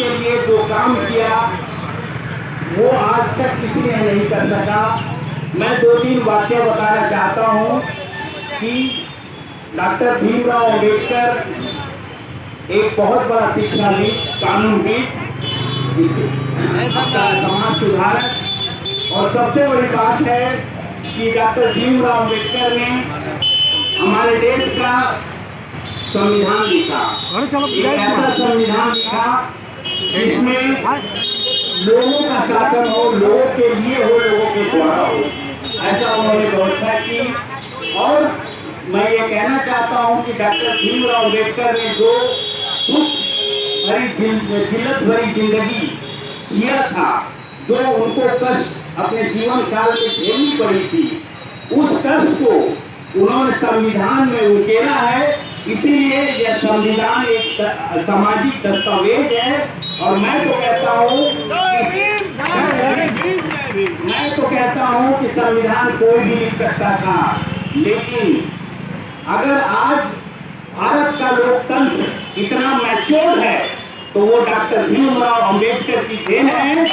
के लिए जो काम किया वो आज तक किसी ने नहीं कर सका। मैं 2-3 वाक्य बताना चाहता हूँ कि डॉक्टर भीमराव अंबेडकर एक बहुत बड़ा शिक्षाविद, कानूनविद, समाज सुधारक, और सबसे बड़ी बात है कि डॉक्टर भीमराव अंबेडकर ने हमारे देश का संविधान लिखा। एक ऐसा संविधान लिखा जिसमें लोगों का शासन हो, लोगों के लिए हो, लोगों के द्वारा हो, ऐसा उन्होंने व्यवस्था की। और मैं ये कहना चाहता हूँ कि डॉक्टर भीमराव अंबेडकर ने जो जिल्लत भरी जिंदगी जिया था, जो उनको कष्ट अपने जीवन काल में झेलनी पड़ी थी, उस कष्ट को उन्होंने संविधान में उकेरा है। इसीलिए यह संविधान एक सामाजिक दस्तावेज है। और मैं तो कहता हूँ कि संविधान कोई भी लिख सकता था, लेकिन अगर आज भारत का लोकतंत्र इतना मैच्योर है तो वो डॉक्टर भीमराव अंबेडकर की देन है।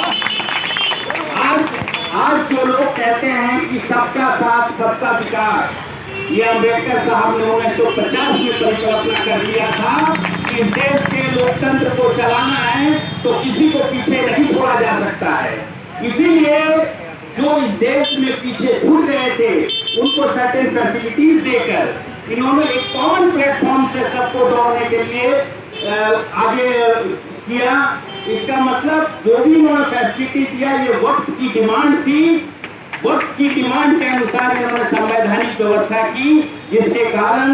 आज जो लोग कहते हैं कि सबका साथ सबका विकास, ये अंबेडकर साहब ने 1950 में परिकल्पना कर दिया था कि इस देश के लोकतंत्र को चलाना है तो किसी को पीछे नहीं छोड़ा जा सकता है। इसीलिए जो इस देश में पीछे छूट गए थे उनको सर्टेन फैसिलिटीज देकर इन्होंने एक कॉमन प्लेटफॉर्म से सबको दौड़ने के लिए आगे किया। इसका मतलब जो भी इन्होंने फैसिलिटी दिया, ये वक्त की डिमांड थी। वक्त की डिमांड के अनुसार इन्होंने संवैधानिक व्यवस्था की, जिसके कारण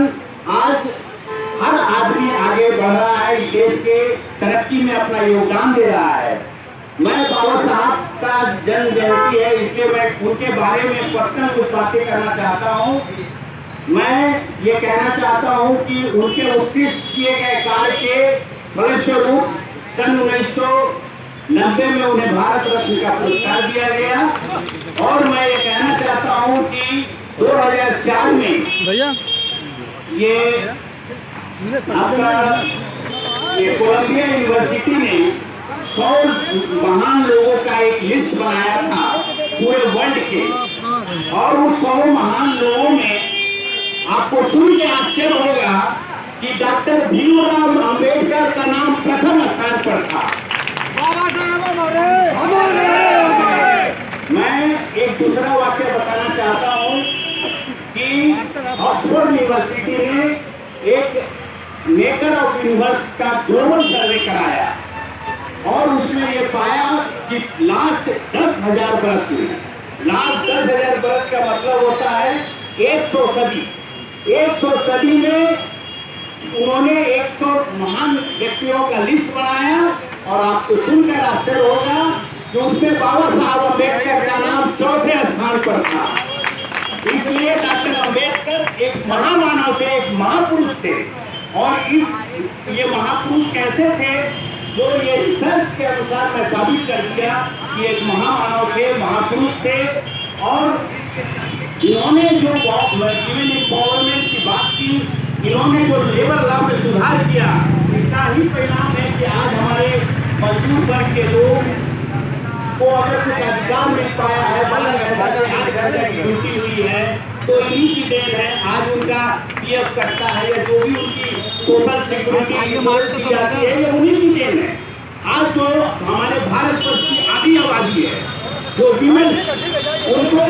आज हर आदमी आगे बढ़ रहा है, इस देश के तरक्की में अपना योगदान दे रहा है। मैं बाबा साहब का जन्म जयंती है, इसलिए मैं उनके बारे में पर्सनल कुछ बातें करना चाहता हूँ। मैं ये कहना चाहता हूँ कि उनके उत्कृष्ट किए गए कार्य के फलस्वरूप सन 1990 में उन्हें भारत रत्न का पुरस्कार दिया गया। और मैं ये कहना चाहता हूँ कि 2004 में भैया ये कोलंबिया यूनिवर्सिटी ने 100 महान लोगों का एक लिस्ट बनाया था पूरे वर्ल्ड के, और उस 100 महान लोगों में आपको सुन के आश्चर्य होगा कि डॉक्टर भीमराव अंबेडकर का नाम प्रथम स्थान पर था। मैं एक दूसरा वाक्य बताना चाहता हूँ कि ऑक्सफोर्ड यूनिवर्सिटी ने एक नेकर ऑफ यूनिवर्स का ग्लोबल सर्वे कराया और उसमें ये पाया कि लास्ट 10,000 बरस में, लास्ट 10,000 बरस का मतलब होता है 100 सदी। 100 सदी में उन्होंने 100 महान व्यक्तियों का लिस्ट बनाया, और आपको सुनकर आश्चर्य होगा कि उसमें बाबा साहब अम्बेडकर का नाम 4थे स्थान पर था। इसलिए डॉक्टर अम्बेडकर एक महामानव थे, एक महापुरुष थे। और ये महापुरुष कैसे थे, जो ये रिसर्च के अनुसार मैं साबित कर दिया कि एक महामानव थे, महापुरुष थे। और इन्होंने जो वुमेन एम्पावरमेंट की बात की, इन्होंने जो लेबर लॉ में सुधार किया, इसका ही परिणाम है कि आज हमारे मजदूर वर्ग के लोग को अगर कुछ अधिकार मिल पाया है, ड्यूटी हुई है, तो इन्हीं की देन है। आज उनका पीएफ कटता है या जो भी उनकी सोशल सिक्योरिटी दी जाती है, ये उन्हीं की देन है। आज जो हमारे भारत वर्ष की आधी आबादी है, जो विमेन, उनको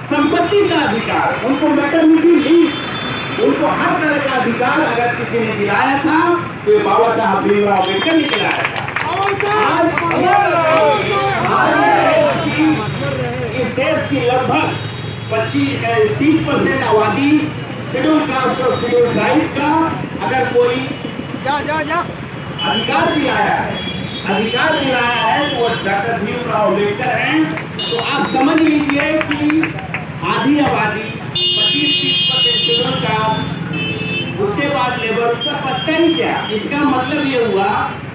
संपत्ति का अधिकार, उनको मैटरनिटी लीव, उनको हर तरह का अधिकार अगर किसी ने दिलाया था तो ये बाबा साहब भीमराव अम्बेडकर ने दिलाया था। इस देश की लगभग 30% आबादी शेड्यूल कास्ट और शेड्यूल ट्राइब का अगर कोई अधिकार दिलाया है तो वो डॉक्टर भीमराव अम्बेडकर हैं। तो आप समझ लीजिए कि आधी आबादी 25-30% शेड्यूल कास्ट, उसके बाद लेबर, उसका पता ही क्या। इसका मतलब ये हुआ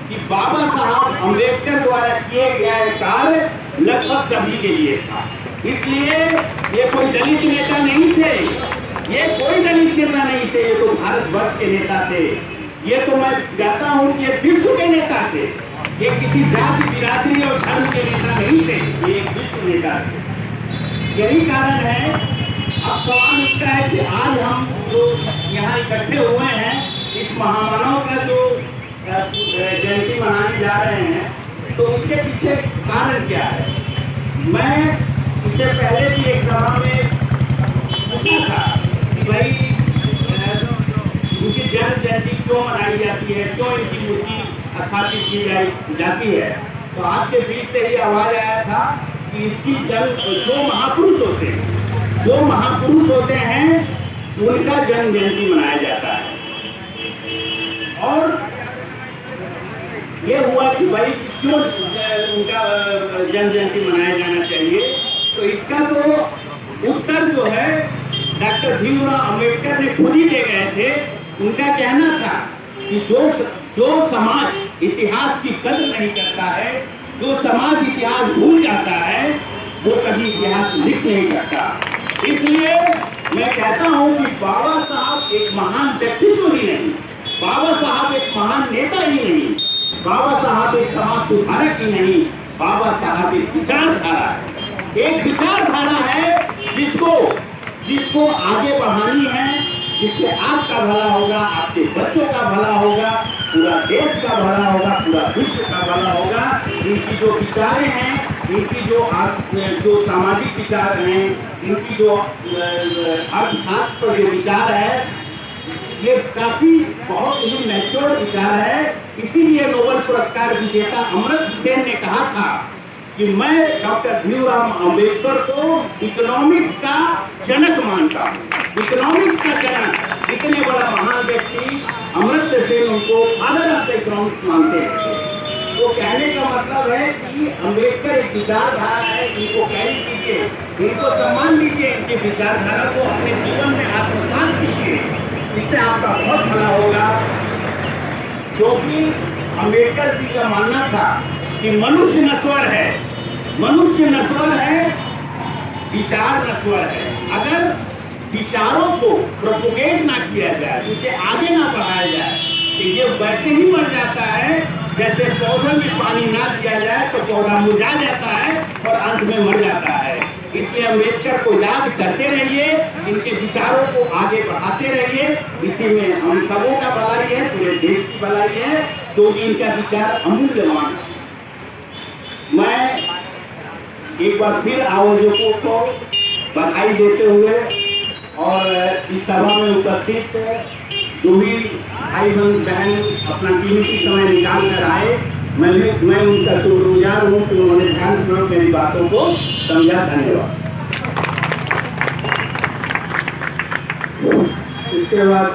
कि बाबा साहब अम्बेडकर द्वारा किए गए कार्य लगभग सभी के लिए था। इसलिए ये कोई दलित नेता नहीं थे, ये कोई दलित नेता नहीं थे, ये तो भारतवर्ष के नेता थे। ये तो मैं कहता हूँ कि ये विश्व के नेता थे। ये किसी जाति बिरादरी और धर्म के नेता नहीं थे, ये एक विश्व नेता थे। यही कारण है। अब सवाल उठता है कि आज हम जो यहाँ इकट्ठे हुए हैं, इस महामानव का जो जयंती मनाने जा रहे हैं, तो उसके पीछे कारण क्या है। मैं इससे पहले भी एक सभा में पूछा था कि भाई इनकी जन्म जयंती क्यों मनाई जाती है, क्यों इनकी मूर्ति स्थापित की जाती है। तो आपके बीच से ही आवाज आया था कि इसकी जो महापुरुष होते हैं उनका जन्म जयंती मनाया जाता है। और ये हुआ कि भाई क्यों उनका जन्म जयंती मनाया जाना चाहिए, तो इसका तो उत्तर जो है डॉक्टर भीमराव अंबेडकर ने खुद ही दे गए थे। उनका कहना था कि जो समाज इतिहास की कदर नहीं करता है, जो समाज इतिहास भूल जाता है, वो कभी इतिहास लिख नहीं सकता। इसलिए मैं कहता हूँ कि बाबा साहब एक महान व्यक्तित्व ही नहीं, बाबा साहब एक महान नेता ही नहीं, बाबा साहब एक समाज सुधारक ही नहीं, बाबा साहब एक विचारधारा है। एक विचारधारा है जिसको आगे बढ़ानी है, जिससे आपका भला होगा, आपके बच्चों का भला होगा, पूरा देश का भला होगा, पूरा विश्व का भला होगा। इनकी जो विचारें हैं, इनकी जो सामाजिक विचार हैं, इनकी जो अर्थशास्त्र के विचार है, ये काफी बहुत ही मैच्योर विचार है। इसीलिए नोबेल पुरस्कार विजेता अमर्त्य सेन ने कहा था कि मैं डॉक्टर भीमराव अंबेडकर को इकोनॉमिक्स का जनक मानता हूँ। इकोनॉमिक्स का जनक, इतने बड़ा महान व्यक्ति अमर्त्य सेन उनको फादर ऑफ द इकोनॉमिक्स मानते हैं। तो कहने का मतलब है कि अंबेडकर एक विचारधारा है, इनको कैरी कीजिए, इनको सम्मान दीजिए, इनकी विचारधारा को अपने जीवन में आत्मसात कीजिए, इससे आपका बहुत भला होगा। क्योंकि अंबेडकर जी का मानना था कि मनुष्य नश्वर है, मनुष्य नश्वर है, विचार नश्वर है। अगर विचारों को प्रोपोगेट ना किया जाए, इसे आगे ना बढ़ाया जाए, तो ये वैसे ही मर जाता है जैसे पौधे में पानी ना दिया जाए तो पौधा मुरझा जाता है और अंत में मर जाता है। इसलिए अम्बेडकर को याद करते रहिए, इनके विचारों को आगे बढ़ाते रहिए। इसी में हम सबों का भलाई है, पूरे देश की भलाई है, क्योंकि इनका विचार अमूल्यवान है। मैं एक बार फिर आयोजकों को बधाई देते हुए और इस सभा में उपस्थित जो भी भाई बहन अपना कीमती समय निकाल कर आए, मैं उनका शुक्रगुजार हूँ कि उन्होंने ध्यानपूर्वक मेरी बातों को समझा। धन्यवाद। इसके बाद